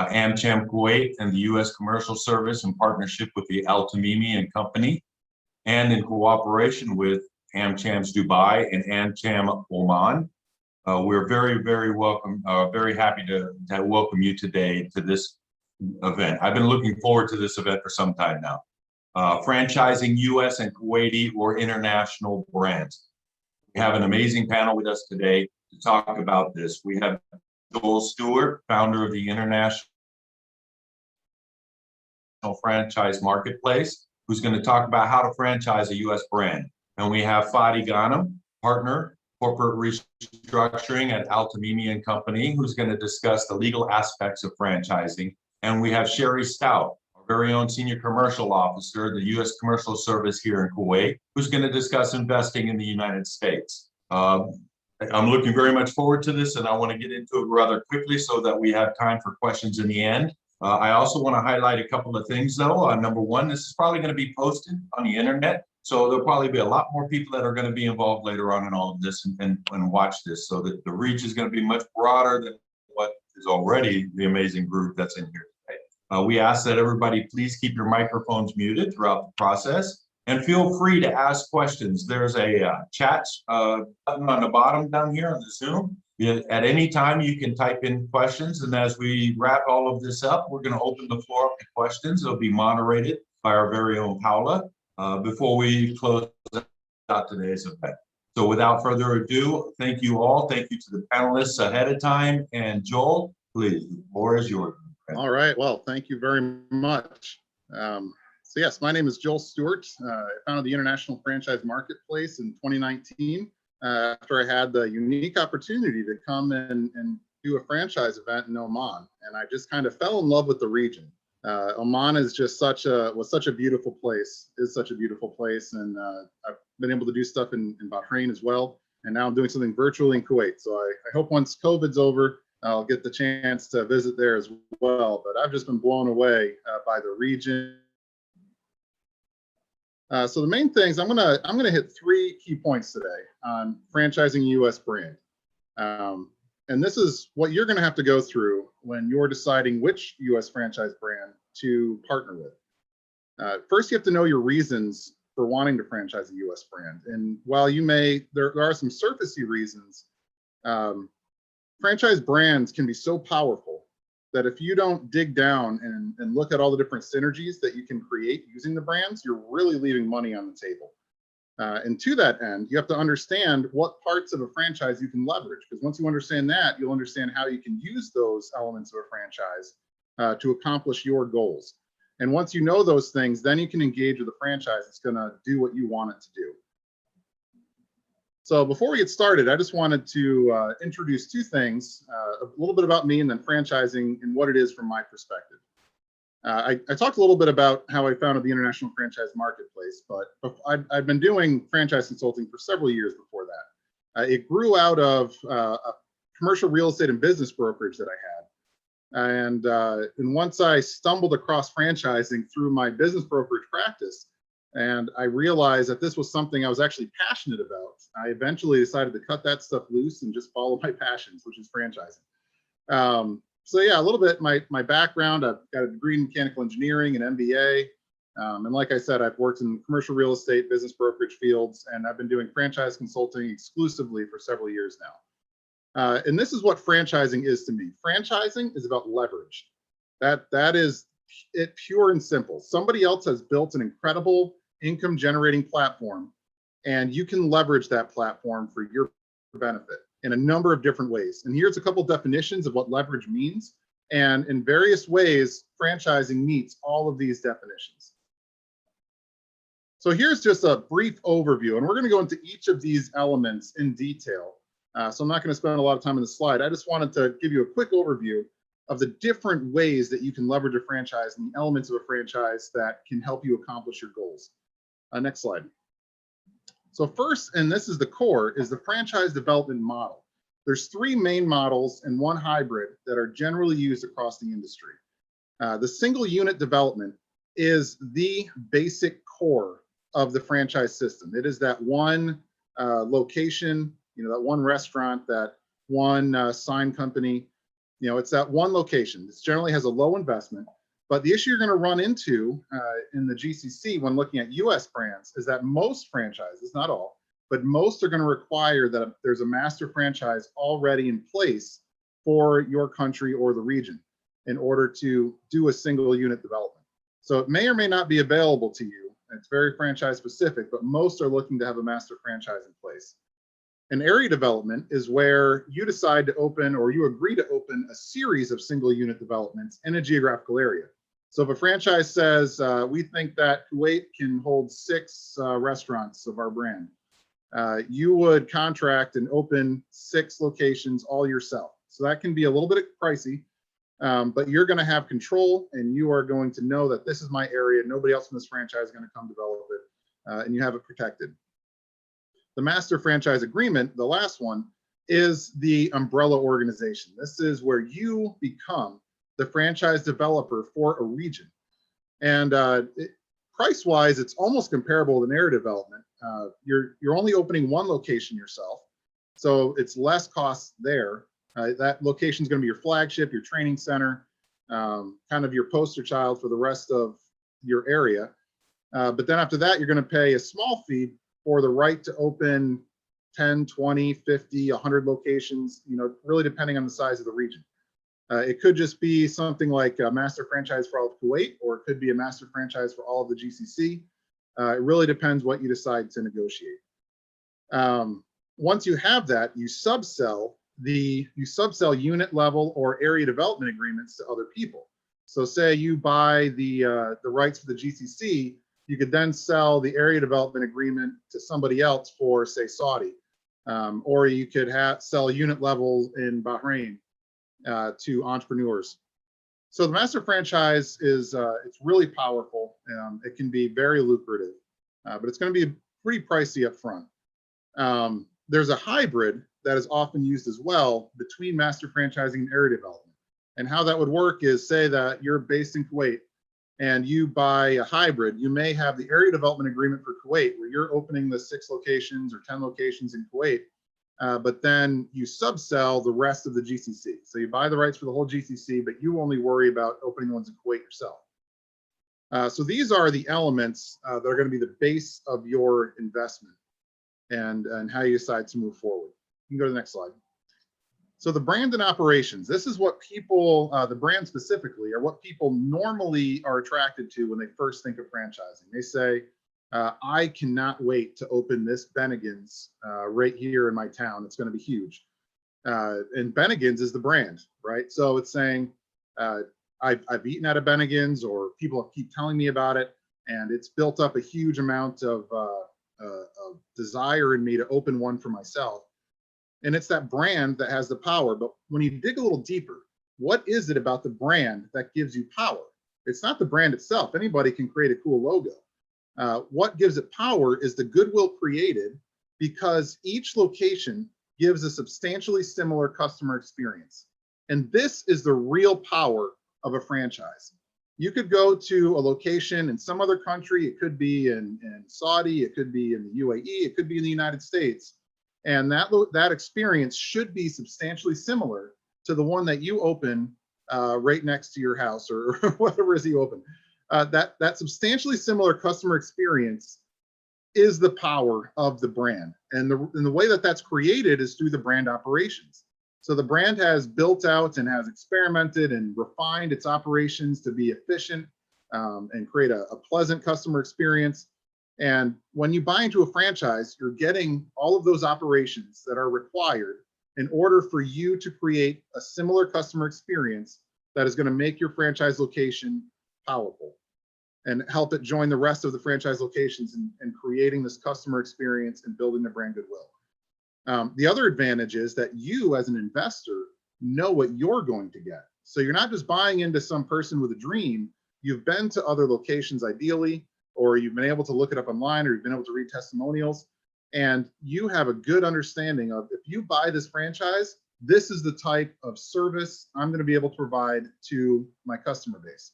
AmCham Kuwait and the U.S. Commercial Service in partnership with the Al-Tamimi and Company, and in cooperation with AmCham's Dubai and AmCham Oman. We're very, very happy to welcome you today to this event. I've been looking forward to this event for some time now. Franchising U.S. and Kuwaiti or international brands. We have an amazing panel with us today to talk about this. We have Joel Stewart, founder of the International Franchise Marketplace, who's going to talk about how to franchise a U.S. brand. And we have Fadi Ghanem, partner, corporate restructuring at Al-Tamimi and Company, who's going to discuss the legal aspects of franchising. And we have Sherry Stout, our very own senior commercial officer, the U.S. Commercial Service here in Kuwait, who's going to discuss investing in the United States. I'm looking very much forward to this, and I want to get into it rather quickly so that we have time for questions in the end. I also want to highlight a couple of things, though. Number one, this is probably going to be posted on the internet, so there'll probably be a lot more people that are going to be involved later on in all of this and watch this, so that the reach is going to be much broader than what is already the amazing group that's in here today. We ask that everybody please keep your microphones muted throughout the process. And feel free to ask questions. There's a chat button on the bottom down here on the Zoom. At any time, you can type in questions. And as we wrap all of this up, we're going to open the floor up to questions. They'll be moderated by our very own Paula before we close out today's event. So without further ado, thank you all. Thank you to the panelists ahead of time. And Joel, please, the floor is yours. All right. Well, thank you very much. So yes, my name is Joel Stewart. I founded the International Franchise Marketplace in 2019 after I had the unique opportunity to come and do a franchise event in Oman. And I just kind of fell in love with the region. Oman is just was such a beautiful place, And I've been able to do stuff in Bahrain as well. And now I'm doing something virtually in Kuwait. So I hope once COVID's over, I'll get the chance to visit there as well. But I've just been blown away by the region. So the main things, I'm gonna hit 3 key points today on franchising a U.S. brand. And this is what you're gonna have to go through when you're deciding which U.S. franchise brand to partner with. First, you have to know your reasons for wanting to franchise a U.S. brand. And while there are some surfacey reasons, franchise brands can be so powerful that if you don't dig down and look at all the different synergies that you can create using the brands, you're really leaving money on the table. And to that end, you have to understand what parts of a franchise you can leverage, because once you understand that, you'll understand how you can use those elements of a franchise to accomplish your goals. And once you know those things, then you can engage with a franchise that's going to do what you want it to do. So before we get started, I just wanted to introduce 2 things, a little bit about me and then franchising and what it is from my perspective. I talked a little bit about how I founded the International Franchise Marketplace, but I've been doing franchise consulting for several years before that. It grew out of a commercial real estate and business brokerage that I had. And once I stumbled across franchising through my business brokerage practice, and I realized that this was something I was actually passionate about, I eventually decided to cut that stuff loose and just follow my passions, which is franchising. So yeah, a little bit my background. I've got a degree in mechanical engineering and MBA. And like I said, I've worked in commercial real estate, business brokerage fields, and I've been doing franchise consulting exclusively for several years now. And this is what franchising is to me. Franchising is about leverage. That is it, pure and simple. Somebody else has built an incredible income generating platform, and you can leverage that platform for your benefit in a number of different ways. And here's a couple definitions of what leverage means. And in various ways, franchising meets all of these definitions. So here's just a brief overview, and we're going to go into each of these elements in detail. So I'm not going to spend a lot of time on the slide. I just wanted to give you a quick overview of the different ways that you can leverage a franchise and the elements of a franchise that can help you accomplish your goals. Next slide. So first, and this is the core, is the franchise development model. There's 3 main models and 1 hybrid that are generally used across the industry. The single unit development is the basic core of the franchise system. It is that one location, that one restaurant, that one sign company You know, it's that one location. This generally has a low investment, but the issue you're going to run into in the GCC when looking at US brands is that most franchises, not all, but most are going to require that there's a master franchise already in place for your country or the region in order to do a single unit development. So it may or may not be available to you. It's very franchise specific, but most are looking to have a master franchise in place. An area development is where you decide to open, or you agree to open, a series of single unit developments in a geographical area. So if a franchise says, we think that Kuwait can hold 6 restaurants of our brand, you would contract and open 6 locations all yourself. So that can be a little bit pricey, but you're going to have control, and you are going to know that this is my area. Nobody else in this franchise is going to come develop it, and you have it protected. The master franchise agreement, the last one, is the umbrella organization. This is where you become the franchise developer for a region. And price-wise, it's almost comparable to an area development. You're only opening one location yourself, so it's less costs there. That location is going to be your flagship, your training center, kind of your poster child for the rest of your area. But then after that, you're going to pay a small fee for the right to open 10, 20, 50, 100 locations, you know, really depending on the size of the region. It could just be something like a master franchise for all of Kuwait, or it could be a master franchise for all of the GCC. It really depends what you decide to negotiate. Once you have that, you subsell unit level or area development agreements to other people. So say you buy the rights for the GCC, you could then sell the area development agreement to somebody else for, say, Saudi, or you could sell unit level in Bahrain to entrepreneurs. So the master franchise is it's really powerful. It can be very lucrative, but it's going to be pretty pricey up front. There's a hybrid that is often used as well between master franchising and area development. And how that would work is, say that you're based in Kuwait and you buy a hybrid. You may have the area development agreement for Kuwait where you're opening the 6 locations or 10 locations in Kuwait, but then you subsell the rest of the GCC. So you buy the rights for the whole GCC, but you only worry about opening the ones in Kuwait yourself. So these are the elements that are going to be the base of your investment and how you decide to move forward. You can go to the next slide. So the brand and operations, this is what people, the brand specifically, are what people normally are attracted to when they first think of franchising. They say, I cannot wait to open this Bennigan's right here in my town. It's going to be huge. And Bennigan's is the brand, right? So it's saying, I've eaten at a Bennigan's, or people keep telling me about it, and it's built up a huge amount of desire in me to open one for myself. And it's that brand that has the power. But when you dig a little deeper, what is it about the brand that gives you power? It's not the brand itself. Anybody can create a cool logo. What gives it power is the goodwill created because each location gives a substantially similar customer experience. And this is the real power of a franchise. You could go to a location in some other country. It could be in Saudi, it could be in the UAE, it could be in the United States. And that experience should be substantially similar to the one that you open right next to your house, or whatever it is you open. That substantially similar customer experience is the power of the brand. And the way that that's created is through the brand operations. So the brand has built out and has experimented and refined its operations to be efficient and create a pleasant customer experience. And when you buy into a franchise, you're getting all of those operations that are required in order for you to create a similar customer experience that is going to make your franchise location powerful and help it join the rest of the franchise locations in creating this customer experience and building the brand goodwill. The other advantage is that you, as an investor, know what you're going to get. So you're not just buying into some person with a dream. You've been to other locations, ideally, or you've been able to look it up online, or you've been able to read testimonials, and you have a good understanding of, if you buy this franchise, this is the type of service I'm going to be able to provide to my customer base.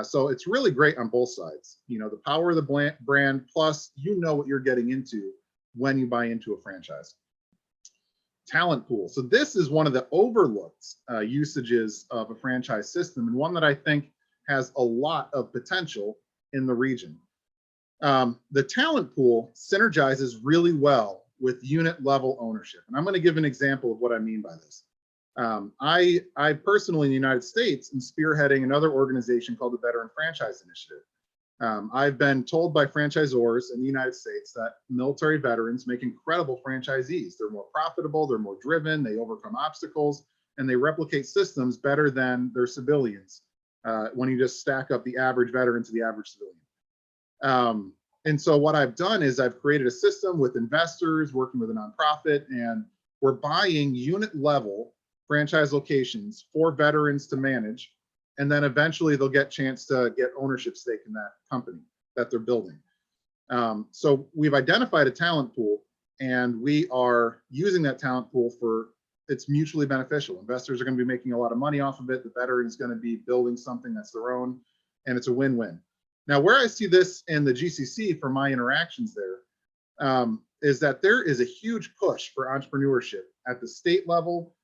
So it's really great on both sides. You know, the power of the brand, plus you know what you're getting into when you buy into a franchise. talent pool. So this is one of the overlooked usages of a franchise system, and one that I think has a lot of potential in the region. The talent pool synergizes really well with unit level ownership. And I'm going to give an example of what I mean by this. I personally in the United States am spearheading another organization called the Veteran Franchise Initiative. I've been told by franchisors in the United States that military veterans make incredible franchisees. They're more profitable, they're more driven, they overcome obstacles, and they replicate systems better than their civilians when you just stack up the average veteran to the average civilian. And so what I've done is I've created a system with investors, working with a nonprofit, and we're buying unit level franchise locations for veterans to manage. And then eventually they'll get a chance to get ownership stake in that company that they're building. So we've identified a talent pool, and we are using that talent pool for, it's mutually beneficial. Investors are going to be making a lot of money off of it. The veteran is going to be building something that's their own, and it's a win-win. Now, where I see this in the GCC from my interactions there is that there is a huge push for entrepreneurship at the state level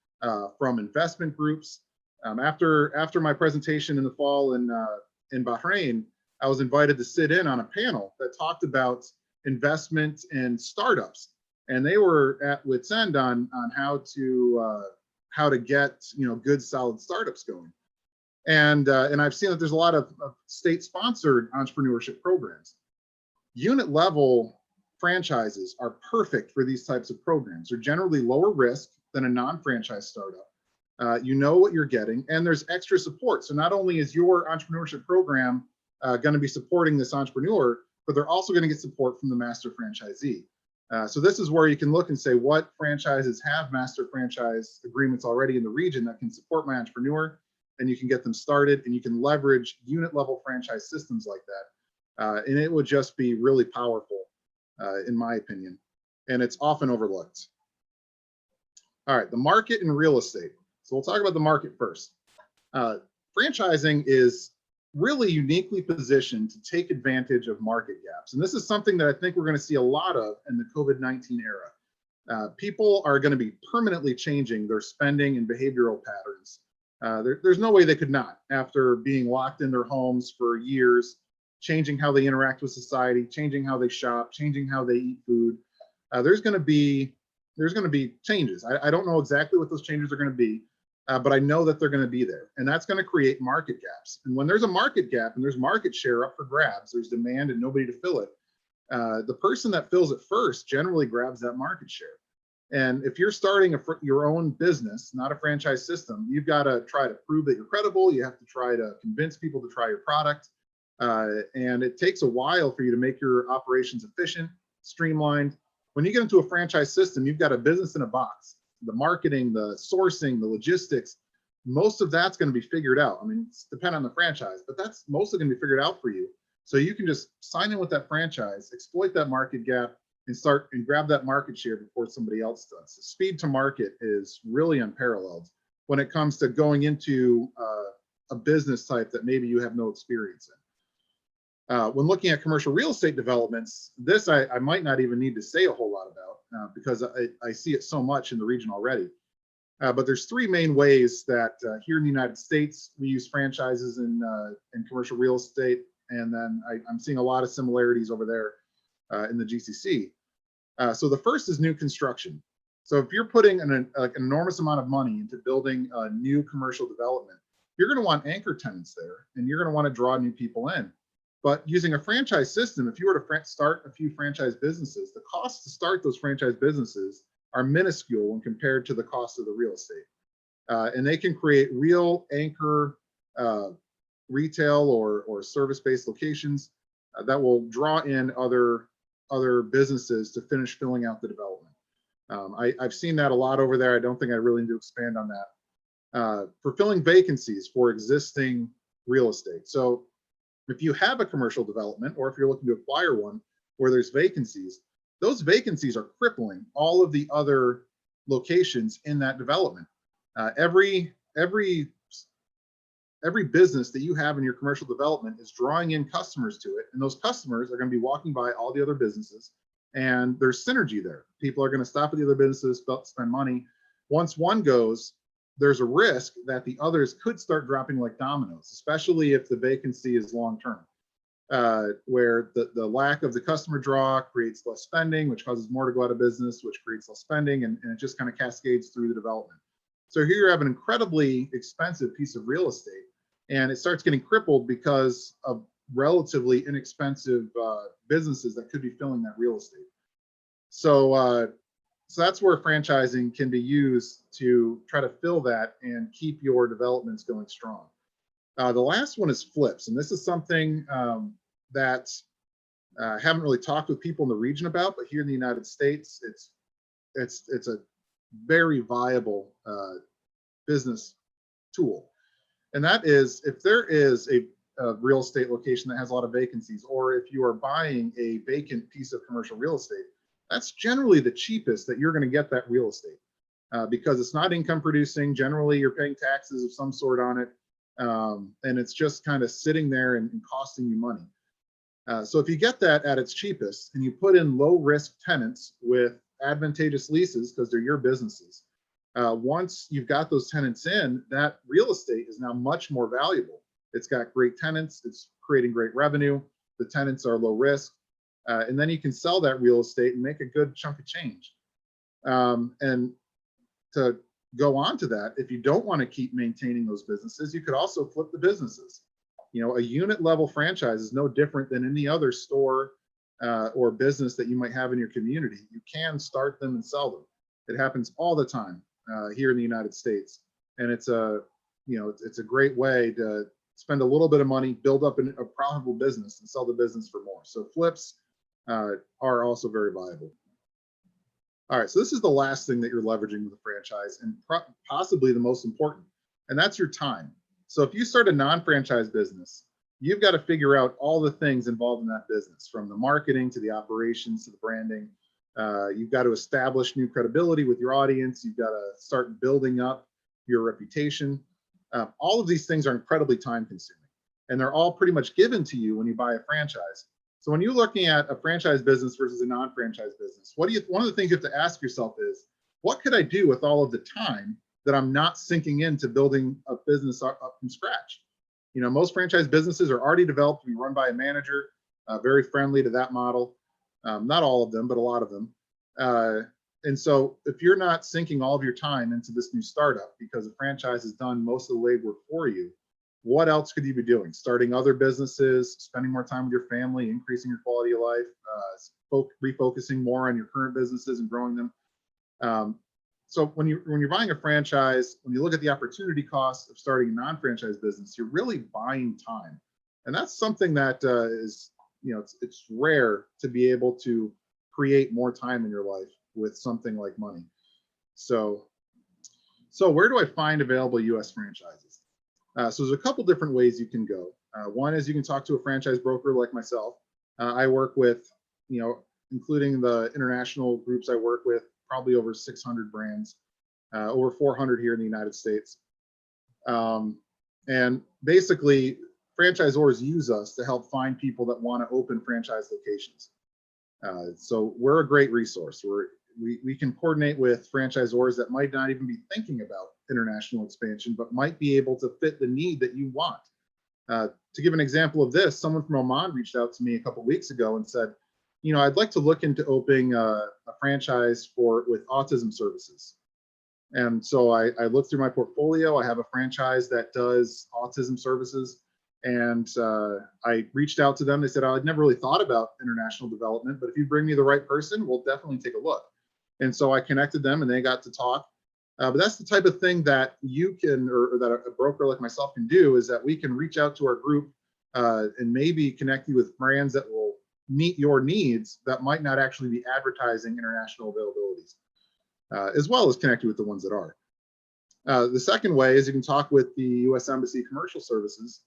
from investment groups. After my presentation in the fall in Bahrain, I was invited to sit in on a panel that talked about investment in startups, and they were at wit's end on how to get good solid startups going. And I've seen that there's a lot of state-sponsored entrepreneurship programs. Unit level franchises are perfect for these types of programs. They're generally lower risk than a non-franchise startup. You know what you're getting, and there's extra support. So not only is your entrepreneurship program going to be supporting this entrepreneur, but they're also going to get support from the master franchisee. So this is where you can look and say, what franchises have master franchise agreements already in the region that can support my entrepreneur, and you can get them started, and you can leverage unit level franchise systems like that. And it would just be really powerful, in my opinion, and it's often overlooked. All right, the market and real estate. So we'll talk about the market first. Franchising is really uniquely positioned to take advantage of market gaps. And this is something that I think we're going to see a lot of in the COVID-19 era. People are going to be permanently changing their spending and behavioral patterns. There's no way they could not, after being locked in their homes for years, changing how they interact with society, changing how they shop, changing how they eat food. There's going to be changes. I don't know exactly what those changes are going to be, but I know that they're going to be there, and that's going to create market gaps. And when there's a market gap and there's market share up for grabs, there's demand and nobody to fill it, the person that fills it first generally grabs that market share. And if you're starting your own business, not a franchise system, you've got to try to prove that you're credible. You have to try to convince people to try your product. And it takes a while for you to make your operations efficient, streamlined. When you get into a franchise system, you've got a business in a box. The marketing, the sourcing, the logistics, most of that's going to be figured out. I mean, it's dependent on the franchise, but that's mostly going to be figured out for you. So you can just sign in with that franchise, exploit that market gap, and start and grab that market share before somebody else does. The speed to market is really unparalleled when it comes to going into a business type that maybe you have no experience in. When looking at commercial real estate developments, this I might not even need to say a whole lot about because I see it so much in the region already. But there's three main ways that here in the United States, we use franchises in commercial real estate. And then I'm seeing a lot of similarities over there in the GCC. So the first is new construction. So if you're putting an enormous amount of money into building a new commercial development, you're going to want anchor tenants there, and you're going to want to draw new people in. But using a franchise system, if you were to start a few franchise businesses, the costs to start those franchise businesses are minuscule when compared to the cost of the real estate. And they can create real anchor retail or service-based locations that will draw in other businesses to finish filling out the development. I've seen that a lot over there. I don't think I really need to expand on that. Fulfilling vacancies for existing real estate. So if you have a commercial development, or if you're looking to acquire one where there's vacancies, those vacancies are crippling all of the other locations in that development. Every business that you have in your commercial development is drawing in customers to it, and those customers are going to be walking by all the other businesses, and there's synergy there. People are going to stop at the other businesses, spend money. Once one goes, there's a risk that the others could start dropping like dominoes, especially if the vacancy is long-term, where the lack of the customer draw creates less spending, which causes more to go out of business, which creates less spending, and it just kind of cascades through the development. So here you have an incredibly expensive piece of real estate, and it starts getting crippled because of relatively inexpensive businesses that could be filling that real estate. So that's where franchising can be used to try to fill that and keep your developments going strong. The last one is flips, and this is something that I haven't really talked with people in the region about, but here in the United States, it's a very viable business tool. And that is, if there is a real estate location that has a lot of vacancies, or if you are buying a vacant piece of commercial real estate, that's generally the cheapest that you're going to get that real estate because it's not income producing. Generally, you're paying taxes of some sort on it, and it's just kind of sitting there and costing you money. So if you get that at its cheapest and you put in low risk tenants with advantageous leases because they're your businesses, once you've got those tenants in, that real estate is now much more valuable. It's got great tenants, it's creating great revenue, the tenants are low risk, and then you can sell that real estate and make a good chunk of change. And to go on to that, if you don't want to keep maintaining those businesses, you could also flip the businesses. You know, a unit level franchise is no different than any other store or business that you might have in your community. You can start them and sell them. It happens all the time here in the United States, and it's a great way to spend a little bit of money, build up a profitable business, and sell the business for more. So flips are also very viable. All right, so this is the last thing that you're leveraging with a franchise, and possibly the most important, and that's your time. So if you start a non-franchise business, you've got to figure out all the things involved in that business, from the marketing to the operations to the branding. You've got to establish new credibility with your audience. You've got to start building up your reputation. All of these things are incredibly time consuming, and they're all pretty much given to you when you buy a franchise. So when you're looking at a franchise business versus a non-franchise business, one of the things you have to ask yourself is, what could I do with all of the time that I'm not sinking into building a business up from scratch? You know, most franchise businesses are already developed to be run by a manager, very friendly to that model. Not all of them, but a lot of them. And so if you're not sinking all of your time into this new startup because the franchise has done most of the legwork for you, what else could you be doing? Starting other businesses, spending more time with your family, increasing your quality of life, refocusing more on your current businesses and growing them. So when you're buying a franchise, when you look at the opportunity cost of starting a non-franchise business, you're really buying time, and that's something that is, you know, it's rare to be able to create more time in your life with something like money. So where do I find available U.S. franchises? So there's a couple different ways you can go. One is you can talk to a franchise broker like myself. I work with, you know, including the international groups I work with, probably over 600 brands, over 400 here in the United States. And basically, franchisors use us to help find people that want to open franchise locations. So we're a great resource. We can coordinate with franchisors that might not even be thinking about international expansion, but might be able to fit the need that you want. To give an example of this, someone from Oman reached out to me a couple of weeks ago and said, you know, I'd like to look into opening a franchise with autism services. And so I looked through my portfolio. I have a franchise that does autism services. And I reached out to them. They said, I'd never really thought about international development, but if you bring me the right person, we'll definitely take a look. And so I connected them and they got to talk. But that's the type of thing that you can, or that a broker like myself can do, is that we can reach out to our group and maybe connect you with brands that will meet your needs that might not actually be advertising international availabilities, as well as connect you with the ones that are. The second way is you can talk with the U.S. Embassy Commercial Services.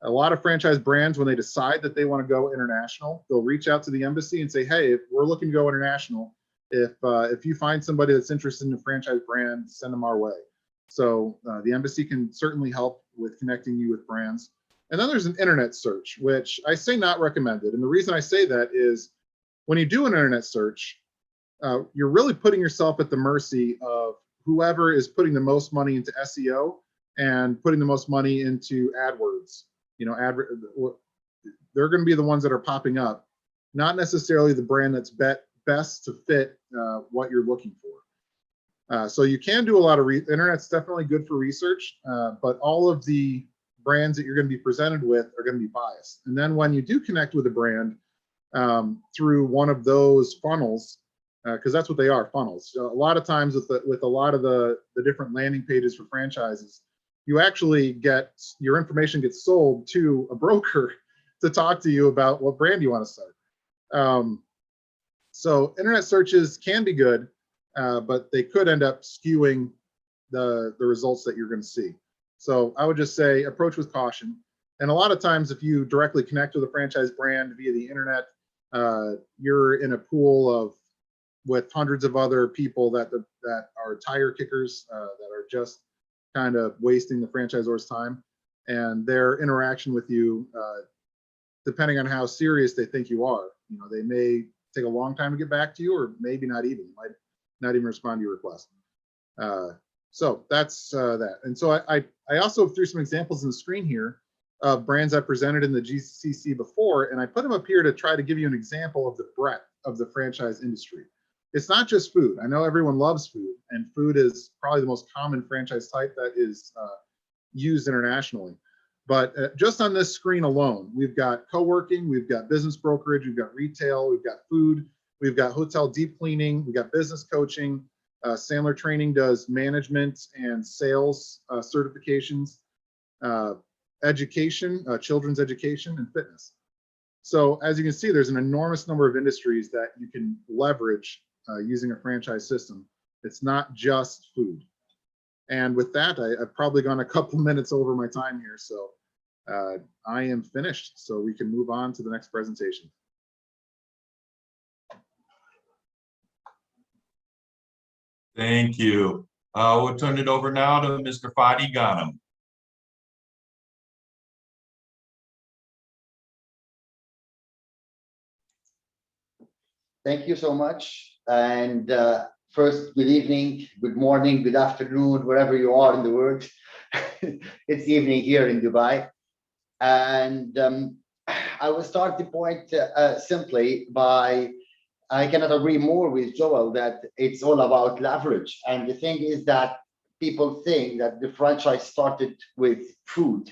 A lot of franchise brands, when they decide that they want to go international, they'll reach out to the embassy and say, hey, if we're looking to go international, if you find somebody that's interested in a franchise brand, send them our way. So the embassy can certainly help with connecting you with brands. And then there's an internet search, which I say not recommended. And the reason I say that is When you do an internet search, you're really putting yourself at the mercy of whoever is putting the most money into SEO and putting the most money into AdWords. You know, they're going to be the ones that are popping up, not necessarily the brand that's best to fit what you're looking for. So you can do a lot of internet's definitely good for research, but all of the brands that you're going to be presented with are going to be biased. And then when you do connect with a brand through one of those funnels, because that's what they are, funnels. So a lot of times with a lot of the different landing pages for franchises, you actually get your information gets sold to a broker to talk to you about what brand you want to start. So internet searches can be good, but they could end up skewing the results that you're going to see. So I would just say approach with caution. And a lot of times, if you directly connect with a franchise brand via the internet, you're in a pool with hundreds of other people that are tire kickers, that are just kind of wasting the franchisor's time, and their interaction with you, depending on how serious they think you are, you know, they may take a long time to get back to you, or maybe not even, might not even respond to your request. So that's that. And so I also threw some examples in the screen here of brands I presented in the GCC before, and I put them up here to try to give you an example of the breadth of the franchise industry. It's not just food. I know everyone loves food, and food is probably the most common franchise type that is used internationally. But just on this screen alone, we've got co-working, we've got business brokerage, we've got retail, we've got food, we've got hotel deep cleaning, we've got business coaching. Sandler Training does management and sales certifications, education, children's education, and fitness. So as you can see, there's an enormous number of industries that you can leverage using a franchise system. It's not just food. And with that, I've probably gone a couple minutes over my time here, so I am finished. So we can move on to the next presentation. Thank you. We'll turn it over now to Mr. Fadi Ghanem. Thank you so much. And first, good evening, good morning, good afternoon, wherever you are in the world. It's evening here in Dubai. And I will start the point simply by, I cannot agree more with Joel that it's all about leverage. And the thing is that people think that the franchise started with food.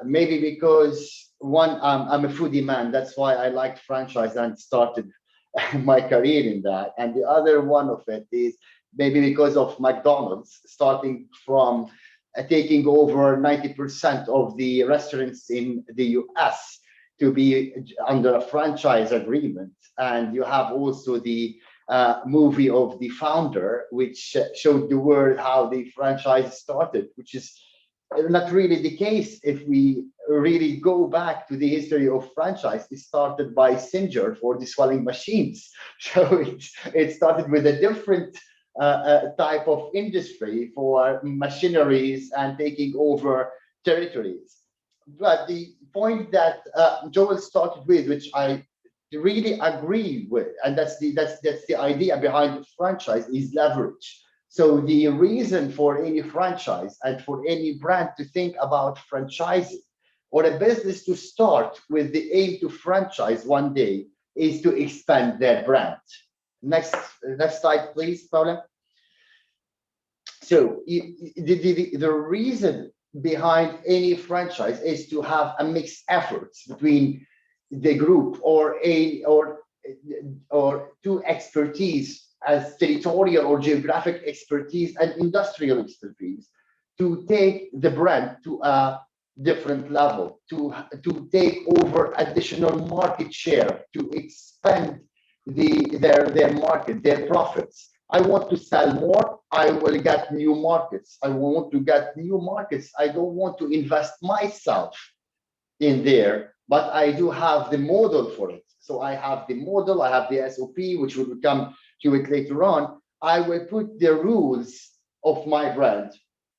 Maybe because one, I'm a foodie man, that's why I liked franchise and started my career in that. And the other one of it is maybe because of McDonald's starting from taking over 90% of the restaurants in the US to be under a franchise agreement. And you have also the movie of the founder, which showed the world how the franchise started, which is not really the case. If we really go back to the history of franchise, it started by Singer for the swelling machines. So it started with a different type of industry for machineries and taking over territories. But the point that Joel started with, which I really agree with, and that's the idea behind the franchise, is leverage. So the reason for any franchise and for any brand to think about franchising, or a business to start with the aim to franchise one day, is to expand their brand. Next slide, please, Paula. So the reason behind any franchise is to have a mixed efforts between the group or two expertise, as territorial or geographic expertise and industrial expertise, to take the brand to a different level, to take over additional market share, to expand their market, their profits. I want to sell more, I will get new markets. I want to get new markets. I don't want to invest myself in there, but I do have the model for it. So I have the model, I have the SOP, which will come to it later on. I will put the rules of my brand.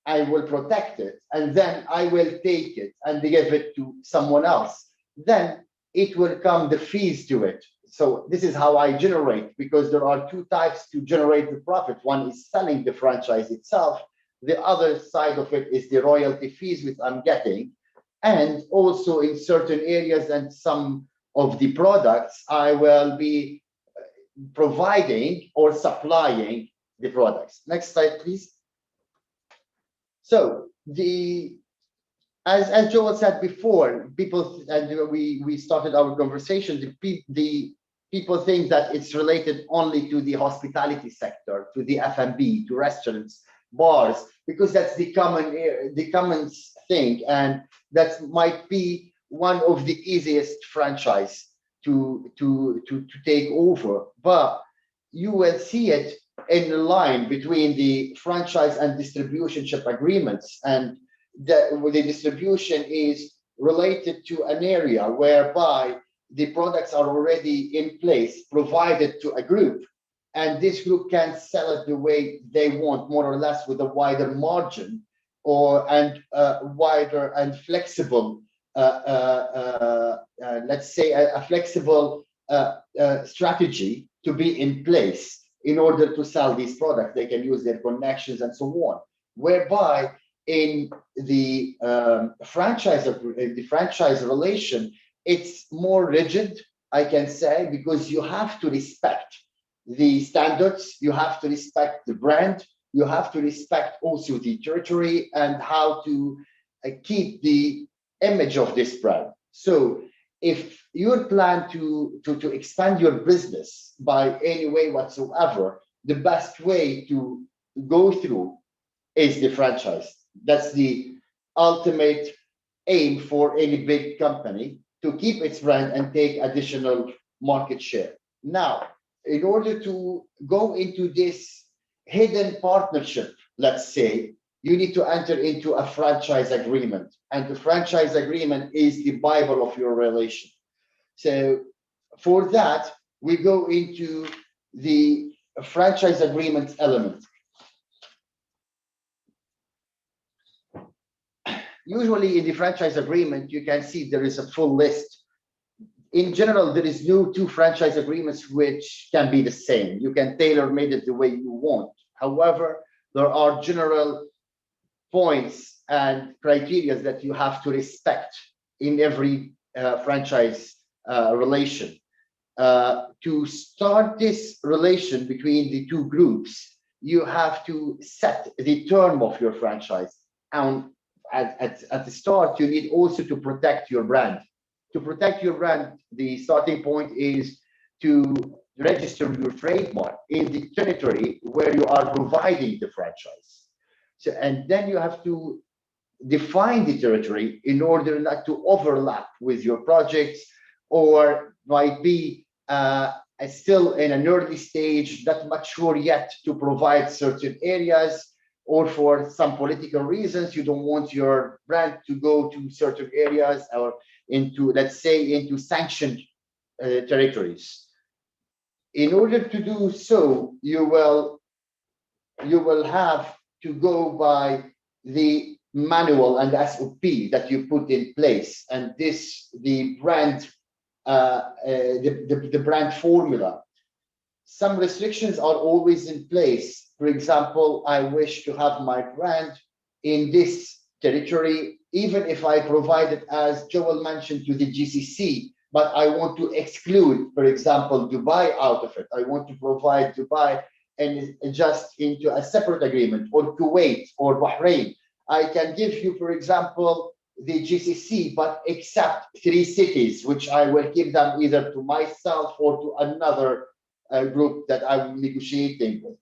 I will protect it, and then I will take it and give it to someone else. Then it will come the fees to it. So this is how I generate, because there are two types to generate the profit. One is selling the franchise itself. The other side of it is the royalty fees, which I'm getting. And also in certain areas and some of the products, I will be providing or supplying the products. Next slide, please. So as Joel said before, people, and we started our conversation, the people think that it's related only to the hospitality sector, to the F&B, to restaurants, bars, because that's the common thing, and that might be one of the easiest franchise to take over. But you will see it in the line between the franchise and distributionship agreements, and the distribution is related to an area whereby the products are already in place, provided to a group, and this group can sell it the way they want, more or less with a wider margin, and wider and flexible, let's say a flexible strategy to be in place in order to sell these products. They can use their connections and so on. Whereby in the franchise relation, it's more rigid, I can say, because you have to respect the standards, you have to respect the brand, you have to respect also the territory and how to keep the image of this brand. So if you plan to expand your business by any way whatsoever, the best way to go through is the franchise. That's the ultimate aim for any big company, to keep its brand and take additional market share. Now, in order to go into this hidden partnership, let's say, you need to enter into a franchise agreement. And the franchise agreement is the Bible of your relation. So for that, we go into the franchise agreement element. Usually in the franchise agreement, you can see there is a full list. In general, there is no two franchise agreements which can be the same. You can tailor-made it the way you want. However, there are general points and criteria that you have to respect in every franchise relation. To start this relation between the two groups, you have to set the term of your franchise. And at the start, you need also to protect your brand. To protect your brand, the starting point is to register your trademark in the territory where you are providing the franchise. So, and then you have to define the territory in order not to overlap with your projects, or might be still in an early stage, not mature yet to provide certain areas, or for some political reasons, you don't want your brand to go to certain areas or into, let's say, into sanctioned territories. In order to do so, you will have to go by the manual and SOP that you put in place, and the brand brand formula. Some restrictions are always in place. For example, I wish to have my brand in this territory, even if I provide it, as Joel mentioned, to the GCC, but I want to exclude, for example, Dubai out of it. I want to provide Dubai and just into a separate agreement, or Kuwait or Bahrain. I can give you, for example, the GCC, but except 3 cities, which I will give them either to myself or to another group that I'm negotiating with.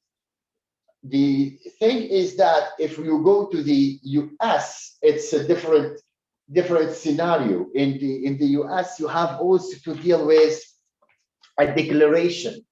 The thing is that if you go to the US, it's a different scenario. In the US, you have also to deal with a declaration,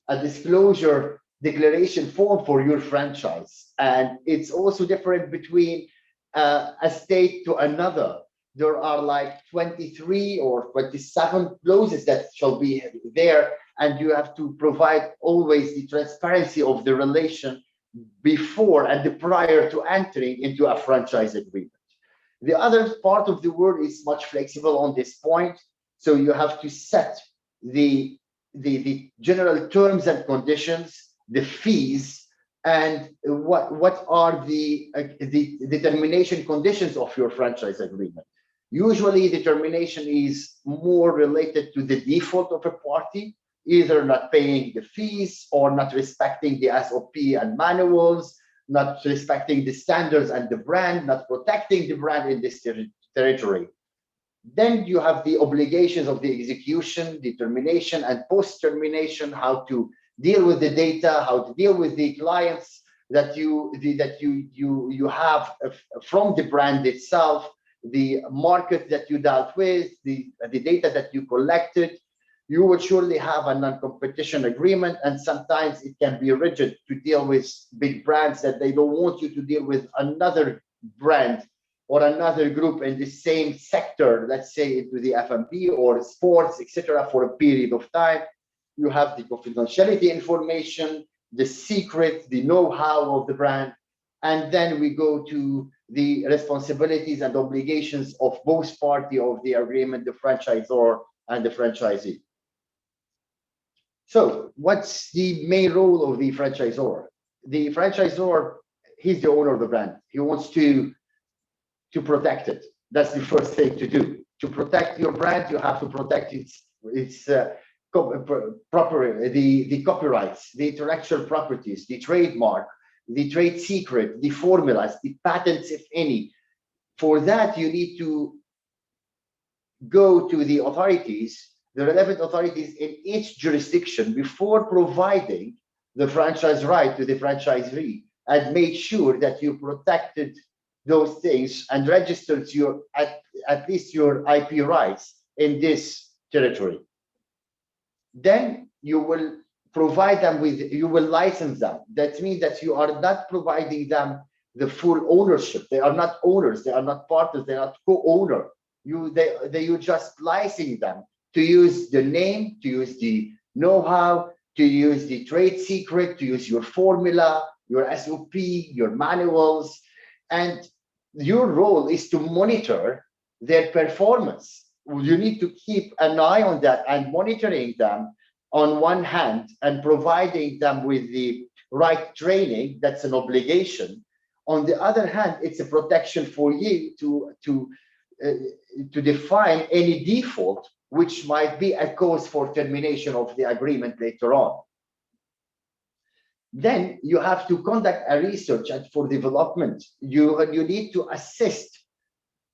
a disclosure declaration form for your franchise. And it's also different between a state to another. There are like 23 or 27 clauses that shall be there, and you have to provide always the transparency of the relation before and prior to entering into a franchise agreement. The other part of the world is much flexible on this point. So you have to set the the general terms and conditions, the fees, and what are the termination conditions of your franchise agreement. Usually the termination is more related to the default of a party, either not paying the fees or not respecting the SOP and manuals, not respecting the standards and the brand, not protecting the brand in this territory. Then you have the obligations of the execution, the termination, and post-termination, how to deal with the data, how to deal with the clients that you have from the brand itself, the market that you dealt with, the data that you collected. You will surely have a non-competition agreement, and sometimes it can be rigid to deal with big brands that they don't want you to deal with another brand or another group in the same sector, let's say into the F&B or sports, etc., for a period of time. You have the confidentiality information, the secret, the know-how of the brand, and then we go to the responsibilities and obligations of both parties of the agreement, the franchisor and the franchisee. So what's the main role of the franchisor? The franchisor, he's the owner of the brand. He wants to protect it. That's the first thing to do. To protect your brand, you have to protect its proper the copyrights, the intellectual properties, the trademark, the trade secret, the formulas, the patents, if any. For that, you need to go to the authorities, the relevant authorities in each jurisdiction before providing the franchise right to the franchisee, and make sure that you protected those things and registered your at least your IP rights in this territory. Then you will provide them with, you will license them. That means that you are not providing them the full ownership. They are not owners, they are not partners, they are not co-owner. You just licensing them to use the name, to use the know-how, to use the trade secret, to use your formula, your SOP, your manuals, and your role is to monitor their performance. You need to keep an eye on that and monitoring them on one hand and providing them with the right training. That's an obligation. On the other hand, it's a protection for you to define any default which might be a cause for termination of the agreement later on. Then you have to conduct a research and for development. You need to assist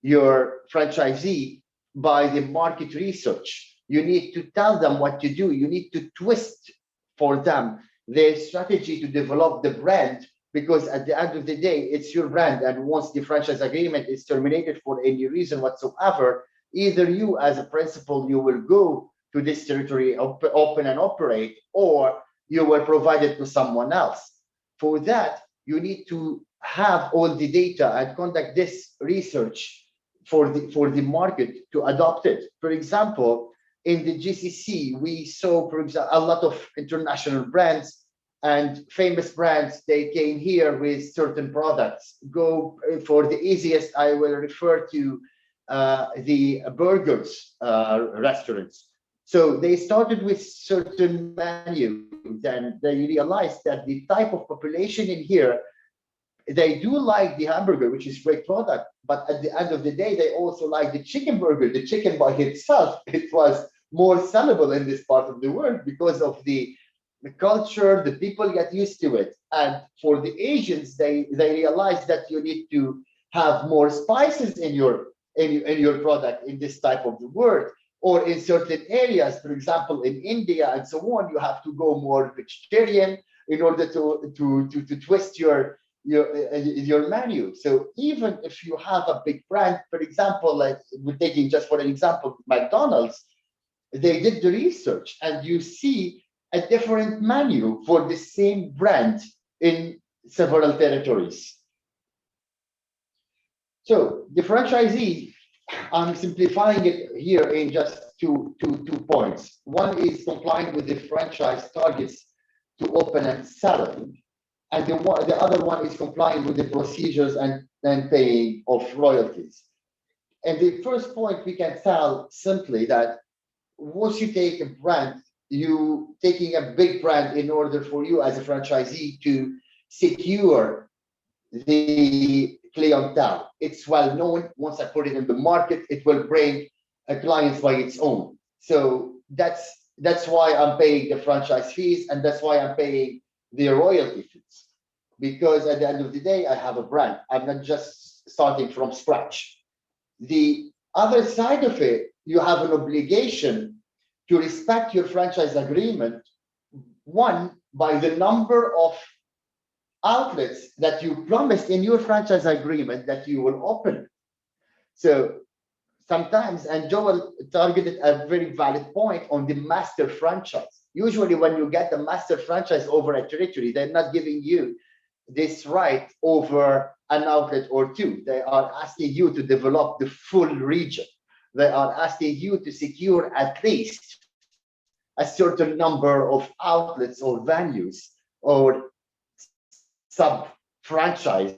your franchisee by the market research. You need to tell them what to do. You need to twist for them their strategy to develop the brand, because at the end of the day, it's your brand. And once the franchise agreement is terminated for any reason whatsoever, either you as a principal, you will go to this territory, open and operate, or you will provide it to someone else. For that, you need to have all the data and conduct this research for the market to adopt it. For example, in the GCC, we saw, for example, a lot of international brands and famous brands. They came here with certain products. Go for the easiest, I will refer to the burgers restaurants. So they started with certain menus, and they realized that the type of population in here, they do like the hamburger, which is a great product, but at the end of the day, they also like the chicken burger. The chicken by itself, it was more sellable in this part of the world because of the culture, the people get used to it. And for the Asians, they realized that you need to have more spices in your product in this type of the world. Or in certain areas, for example, in India and so on, you have to go more vegetarian in order to twist your menu. So even if you have a big brand, for example, like we're taking just for an example, McDonald's, they did the research and you see a different menu for the same brand in several territories. So the franchisee, I'm simplifying it here in just two points. One is complying with the franchise targets to open and selling, and the other one is complying with the procedures and paying of royalties. And the first point, we can tell simply that once you take a brand, you taking a big brand in order for you as a franchisee to secure the clientele. It's well known. Once I put it in the market, it will bring clients by its own. So that's why I'm paying the franchise fees, and that's why I'm paying the royalty fees. Because at the end of the day, I have a brand. I'm not just starting from scratch. The other side of it, you have an obligation to respect your franchise agreement, one, by the number of outlets that you promised in your franchise agreement that you will open. So sometimes, and Joel targeted a very valid point on the master franchise. Usually when you get the master franchise over a territory, they're not giving you this right over an outlet or two. They are asking you to develop the full region. They are asking you to secure at least a certain number of outlets or venues or sub-franchise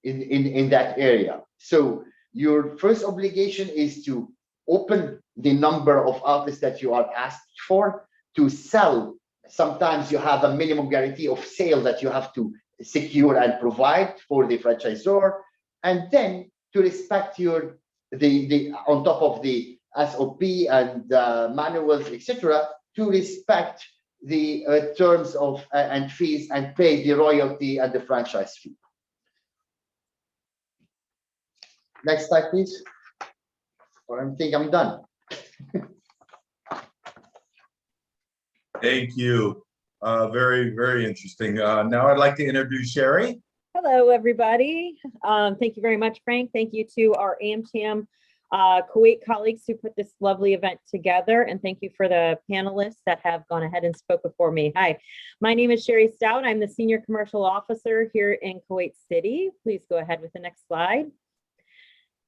in that area. So your first obligation is to open the number of outlets that you are asked for, to sell. Sometimes you have a minimum guarantee of sale that you have to secure and provide for the franchisor, and then to respect your the on top of the SOP and manuals, etc., to respect the terms of and fees and pay the royalty and the franchise fee. Next slide, please. Or I think I'm done. Thank you. Very, very interesting. Now I'd like to introduce Sherry. Hello, everybody. Thank you very much, Frank. Thank you to our AmCham Kuwait colleagues who put this lovely event together. And thank you for the panelists that have gone ahead and spoke before me. Hi, my name is Sherry Stout. I'm the Senior Commercial Officer here in Kuwait City. Please go ahead with the next slide.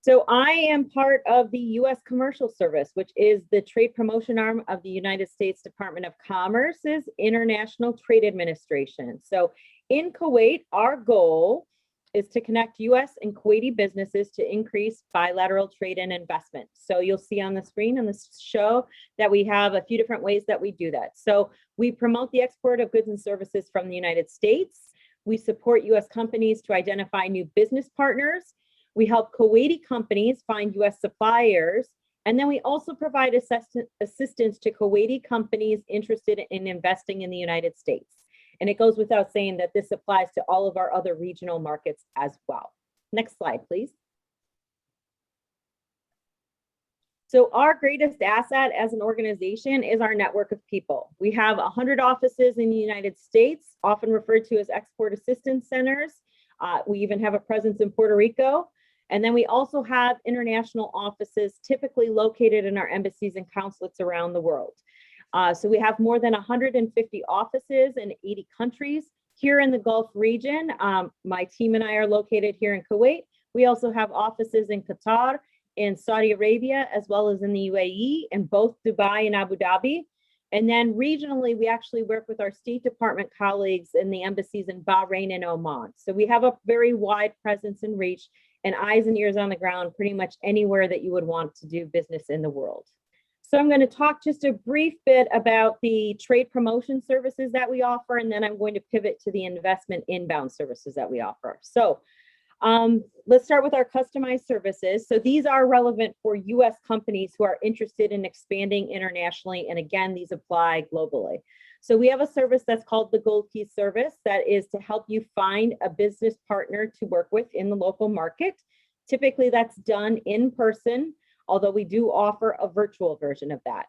So I am part of the U.S. Commercial Service, which is the trade promotion arm of the United States Department of Commerce's International Trade Administration. So in Kuwait, our goal is to connect U.S. and Kuwaiti businesses to increase bilateral trade and investment. So you'll see on the screen in this show that we have a few different ways that we do that. So we promote the export of goods and services from the United States. We support U.S. companies to identify new business partners. We help Kuwaiti companies find U.S. suppliers, and then we also provide assistance to Kuwaiti companies interested in investing in the United States. And it goes without saying that this applies to all of our other regional markets as well. Next slide, please. So our greatest asset as an organization is our network of people. We have 100 offices in the United States, often referred to as export assistance centers. We even have a presence in Puerto Rico. And then we also have international offices typically located in our embassies and consulates around the world. So we have more than 150 offices in 80 countries. Here in the Gulf region, my team and I are located here in Kuwait. We also have offices in Qatar, in Saudi Arabia, as well as in the UAE, in both Dubai and Abu Dhabi. And then regionally, we actually work with our State Department colleagues in the embassies in Bahrain and Oman. So we have a very wide presence and reach and eyes and ears on the ground pretty much anywhere that you would want to do business in the world. So I'm going to talk just a brief bit about the trade promotion services that we offer, and then I'm going to pivot to the investment inbound services that we offer. So let's start with our customized services. So these are relevant for US companies who are interested in expanding internationally. And again, these apply globally. So we have a service that's called the Gold Key service that is to help you find a business partner to work with in the local market. Typically that's done in person, although we do offer a virtual version of that.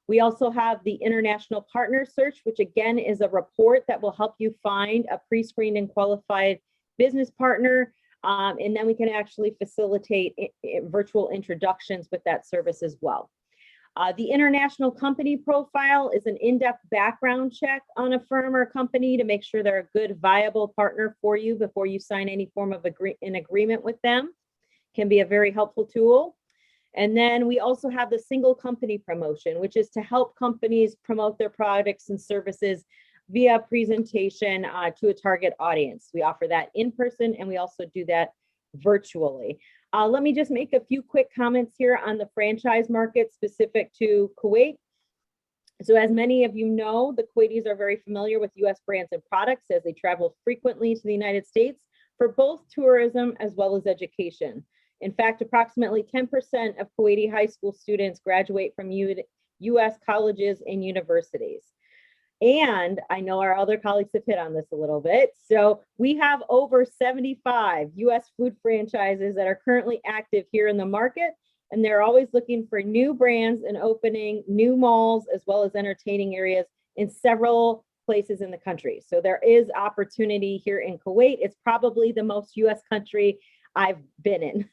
We also have the International Partner Search, which again is a report that will help you find a pre-screened and qualified business partner. And then we can actually facilitate virtual introductions with that service as well. The International Company Profile is an in-depth background check on a firm or company to make sure they're a good, viable partner for you before you sign any form of an agreement with them. Can be a very helpful tool. And then we also have the Single Company Promotion, which is to help companies promote their products and services via presentation to a target audience. We offer that in person and we also do that virtually. Let me just make a few quick comments here on the franchise market specific to Kuwait. So as many of you know, the Kuwaitis are very familiar with US brands and products as they travel frequently to the United States for both tourism as well as education. In fact, approximately 10% of Kuwaiti high school students graduate from US colleges and universities. And I know our other colleagues have hit on this a little bit. So we have over 75 US food franchises that are currently active here in the market. And they're always looking for new brands and opening new malls as well as entertaining areas in several places in the country. So there is opportunity here in Kuwait. It's probably the most US country I've been in.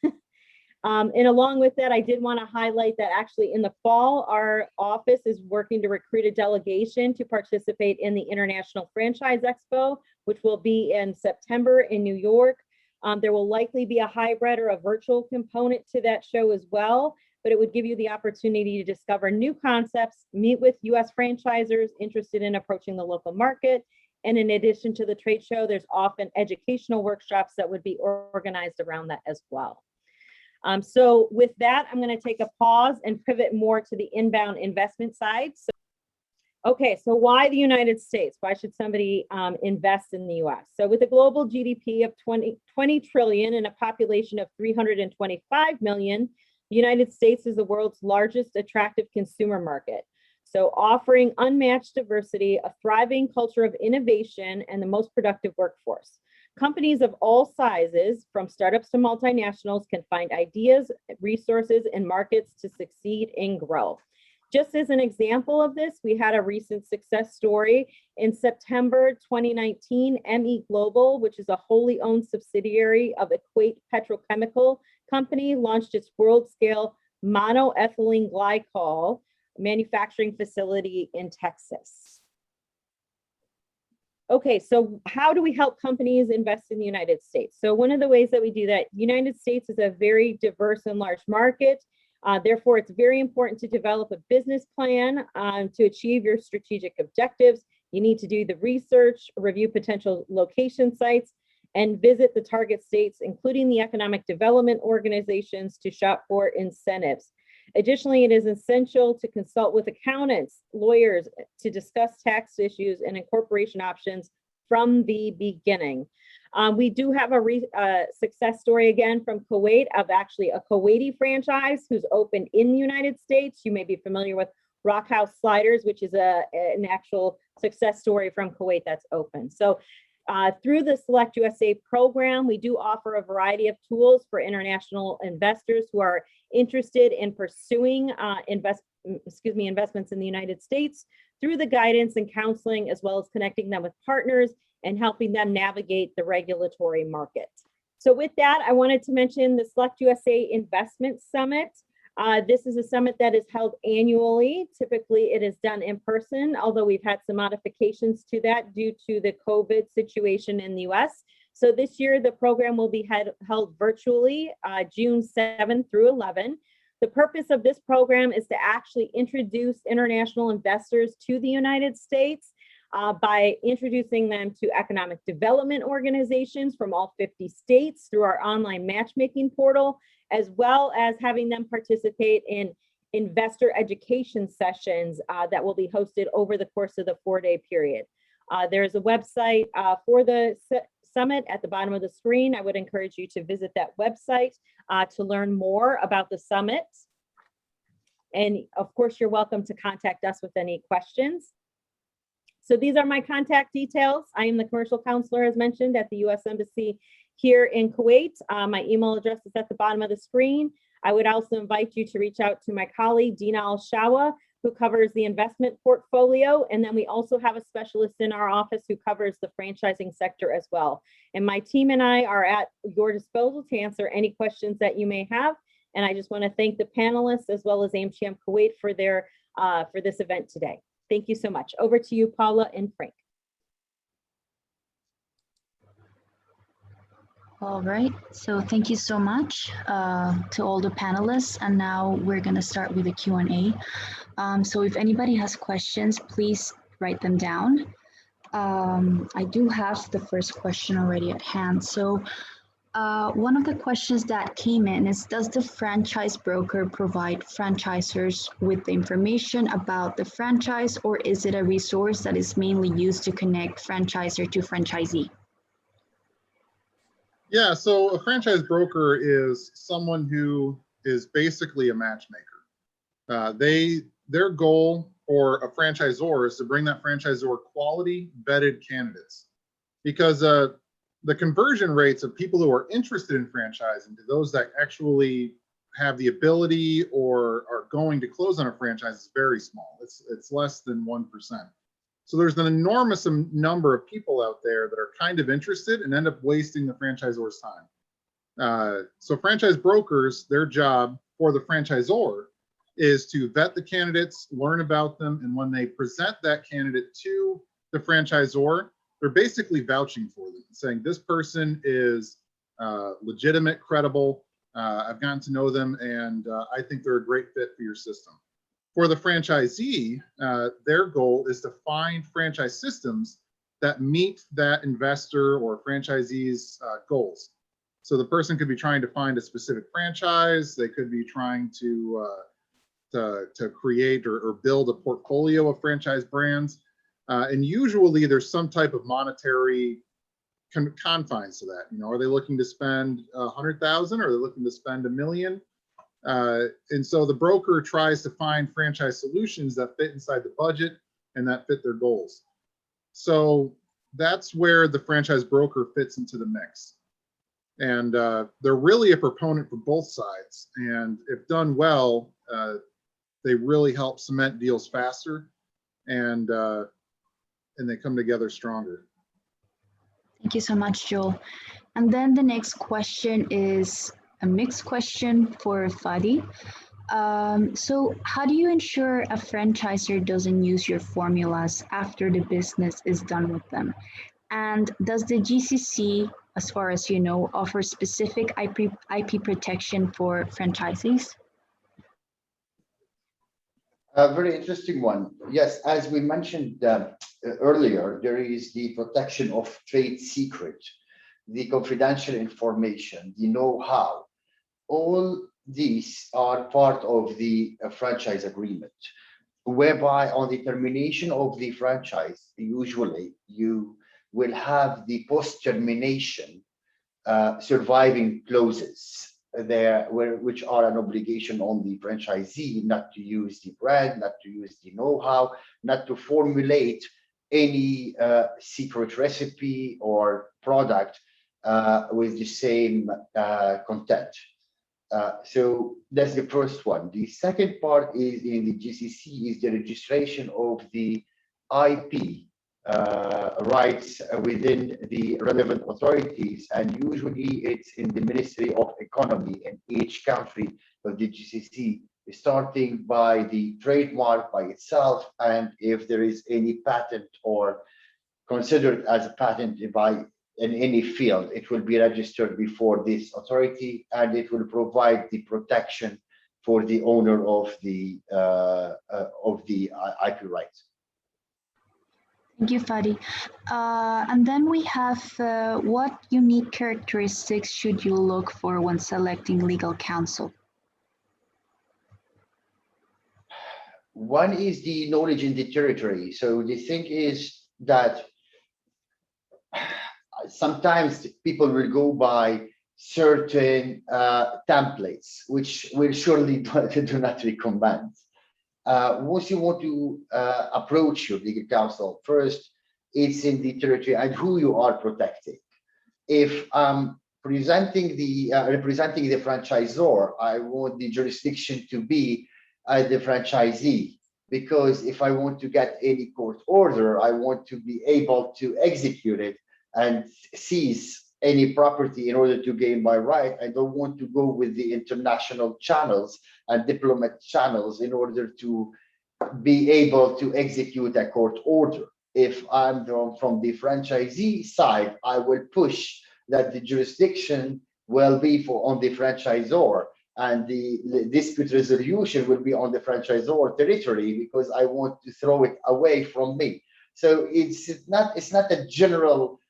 And along with that, I did want to highlight that actually in the fall, our office is working to recruit a delegation to participate in the International Franchise Expo, which will be in September in New York. There will likely be a hybrid or a virtual component to that show as well, but it would give you the opportunity to discover new concepts, meet with US franchisors interested in approaching the local market. And in addition to the trade show, there's often educational workshops that would be organized around that as well. So with that, I'm going to take a pause and pivot more to the inbound investment side. So why the United States? Why should somebody invest in the US? So with a global GDP of 20 trillion and a population of 325 million, the United States is the world's largest attractive consumer market. So offering unmatched diversity, a thriving culture of innovation, and the most productive workforce. Companies of all sizes, from startups to multinationals, can find ideas, resources, and markets to succeed and grow. Just as an example of this, we had a recent success story. In September 2019, ME Global, which is a wholly owned subsidiary of Kuwait Petrochemical Company, launched its world-scale monoethylene glycol manufacturing facility in Texas. Okay, so how do we help companies invest in the United States? So one of the ways that we do that, United States is a very diverse and large market. Therefore, it's very important to develop a business plan to achieve your strategic objectives. You need to do the research, review potential location sites, and visit the target states, including the economic development organizations, to shop for incentives. Additionally, it is essential to consult with accountants, lawyers, to discuss tax issues and incorporation options from the beginning. We do have a success story again from Kuwait of actually a Kuwaiti franchise who's opened in the United States. You may be familiar with Rock House Sliders, which is an actual success story from Kuwait that's open. So through the Select USA program, we do offer a variety of tools for international investors who are interested in pursuing investments in the United States through the guidance and counseling, as well as connecting them with partners and helping them navigate the regulatory market. So with that, I wanted to mention the Select USA Investment Summit. This is a summit that is held annually. Typically, it is done in person, although we've had some modifications to that due to the COVID situation in the US. So this year, the program will be held virtually June 7 through 11. The purpose of this program is to actually introduce international investors to the United States by introducing them to economic development organizations from all 50 states through our online matchmaking portal, as well as having them participate in investor education sessions that will be hosted over the course of the 4-day period. There's a website for the summit at the bottom of the screen. I would encourage you to visit that website to learn more about the summit. And of course, you're welcome to contact us with any questions. So these are my contact details. I am the commercial counselor, as mentioned, at the U.S. Embassy here in Kuwait. My email address is at the bottom of the screen. I would also invite you to reach out to my colleague, Dina Al-Shawa, who covers the investment portfolio. And then we also have a specialist in our office who covers the franchising sector as well. And my team and I are at your disposal to answer any questions that you may have. And I just want to thank the panelists as well as AmCham Kuwait for this event today. Thank you so much. Over to you, Paula and Frank. All right, so thank you so much to all the panelists. And now we're gonna start with the Q&A. So if anybody has questions, please write them down. I do have the first question already at hand. So One of the questions that came in is, does the franchise broker provide franchisors with the information about the franchise, or is it a resource that is mainly used to connect franchisor to franchisee? Yeah, so a franchise broker is someone who is basically a matchmaker. Their goal, or a franchisor, is to bring that franchisor quality vetted candidates, because the conversion rates of people who are interested in franchising to those that actually have the ability or are going to close on a franchise is very small. It's less than 1%. So there's an enormous number of people out there that are kind of interested and end up wasting the franchisor's time. So franchise brokers, their job for the franchisor is to vet the candidates, learn about them, and when they present that candidate to the franchisor, they're basically vouching for them, saying this person is legitimate, credible. I've gotten to know them, and I think they're a great fit for your system. For the franchisee, their goal is to find franchise systems that meet that investor or franchisee's goals. So the person could be trying to find a specific franchise. They could be trying to create or build a portfolio of franchise brands. And usually there's some type of monetary confines to that. You know, are they looking to spend 100,000? Or are they looking to spend $1 million? And so the broker tries to find franchise solutions that fit inside the budget and that fit their goals. So that's where the franchise broker fits into the mix. And they're really a proponent for both sides. And if done well, they really help cement deals faster, and they come together stronger. Thank you so much, Joel. And then the next question is a mixed question for Fadi. So how do you ensure a franchisor doesn't use your formulas after the business is done with them? And does the GCC, as far as you know, offer specific IP protection for franchisees? A very interesting one. Yes, as we mentioned earlier, there is the protection of trade secret, the confidential information, the know-how. All these are part of the franchise agreement, whereby on the termination of the franchise, usually you will have the post-termination surviving clauses there, which are an obligation on the franchisee not to use the brand, not to use the know-how, not to formulate any secret recipe or product with the same content. So that's the first one. The second part is in the GCC is the registration of the IP rights within the relevant authorities, and usually it's in the Ministry of Economy in each country of the GCC, starting by the trademark by itself, and if there is any patent or considered as a patent by in any field, it will be registered before this authority, and it will provide the protection for the owner of the IP rights. Thank you, Fadi. And then we have what unique characteristics should you look for when selecting legal counsel? One is the knowledge in the territory. So the thing is that sometimes people will go by certain templates, which will surely do not recommend. Once you want to approach your legal counsel, first, it's in the territory and who you are protecting. If I'm representing the franchisor, I want the jurisdiction to be the franchisee, because if I want to get any court order, I want to be able to execute it and seize any property in order to gain my right. I don't want to go with the international channels and diplomat channels in order to be able to execute a court order. If I'm from the franchisee side, I will push that the jurisdiction will be on the franchisor, and the dispute resolution will be on the franchisor territory, because I want to throw it away from me. So it's not a general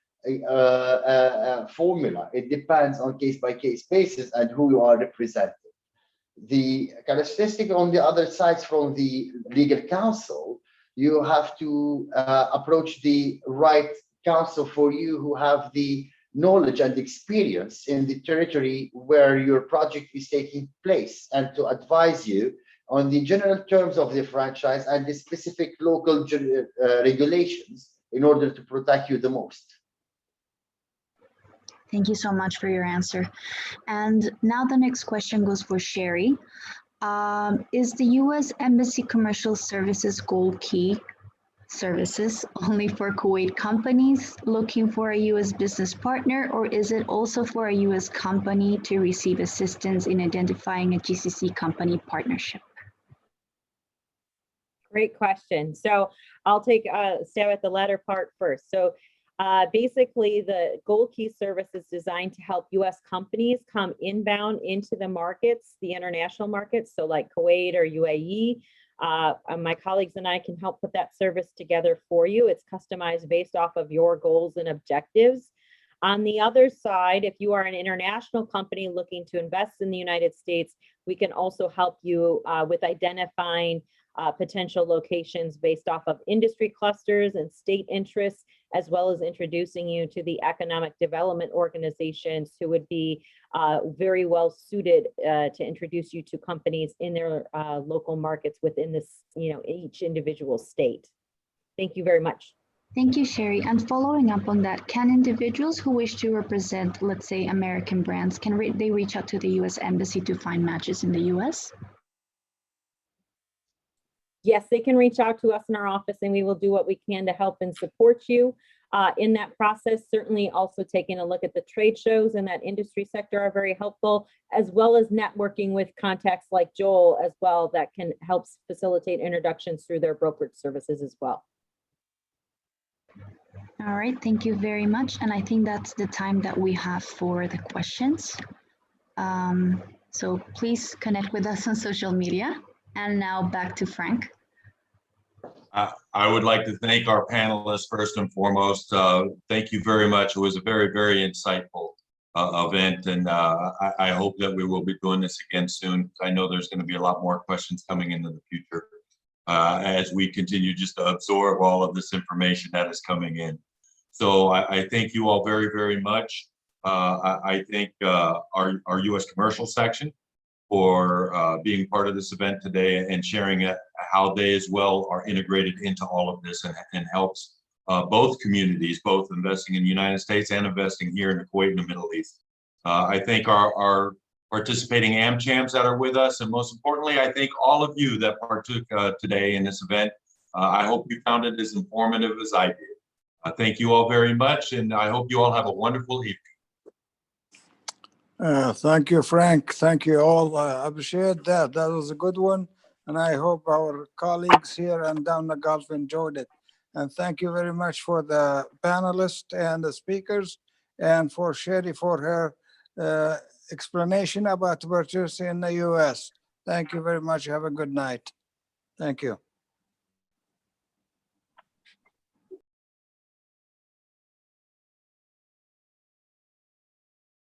formula. It depends on case-by-case basis and who you are representing. The characteristic on the other sides from the legal counsel, you have to approach the right counsel for you who have the knowledge and experience in the territory where your project is taking place, and to advise you on the general terms of the franchise and the specific local regulations in order to protect you the most. Thank you so much for your answer. And now the next question goes for Sherry. Is the U.S. Embassy Commercial Services Gold Key services only for Kuwait companies looking for a U.S. business partner, or is it also for a U.S. company to receive assistance in identifying a GCC company partnership? Great question. So I'll take a stab at the latter part first. So basically, the Gold Key service is designed to help U.S. companies come inbound into the markets, the international markets, so like Kuwait or UAE. My colleagues and I can help put that service together for you. It's customized based off of your goals and objectives. On the other side, if you are an international company looking to invest in the United States, we can also help you with identifying potential locations based off of industry clusters and state interests, as well as introducing you to the economic development organizations who would be very well suited to introduce you to companies in their local markets within this, each individual state. Thank you very much. Thank you, Sherry. And following up on that, can individuals who wish to represent, let's say, American brands, can they reach out to the U.S. Embassy to find matches in the U.S.? Yes, they can reach out to us in our office, and we will do what we can to help and support you in that process. Certainly also taking a look at the trade shows in that industry sector are very helpful, as well as networking with contacts like Joel as well that can help facilitate introductions through their brokerage services as well. All right, thank you very much. And I think that's the time that we have for the questions. So please connect with us on social media. And now back to Frank. I would like to thank our panelists first and foremost. Thank you very much. It was a very, very insightful event, and I hope that we will be doing this again soon. I know there's going to be a lot more questions coming into the future as we continue just to absorb all of this information that is coming in. So I thank you all very, very much. I thank our U.S. commercial section for being part of this event today and sharing how they as well are integrated into all of this and helps both communities, both investing in the United States and investing here in the Kuwait and the Middle East. I thank our participating AmChams that are with us, and most importantly, I thank all of you that partook today in this event. I hope you found it as informative as I did. Thank you all very much, and I hope you all have a wonderful evening. Thank you, Frank. Thank you all. I appreciate that. That was a good one. And I hope our colleagues here and down the Gulf enjoyed it. And thank you very much for the panelists and the speakers, and for Sherry for her explanation about purchase in the U.S. Thank you very much. Have a good night. Thank you.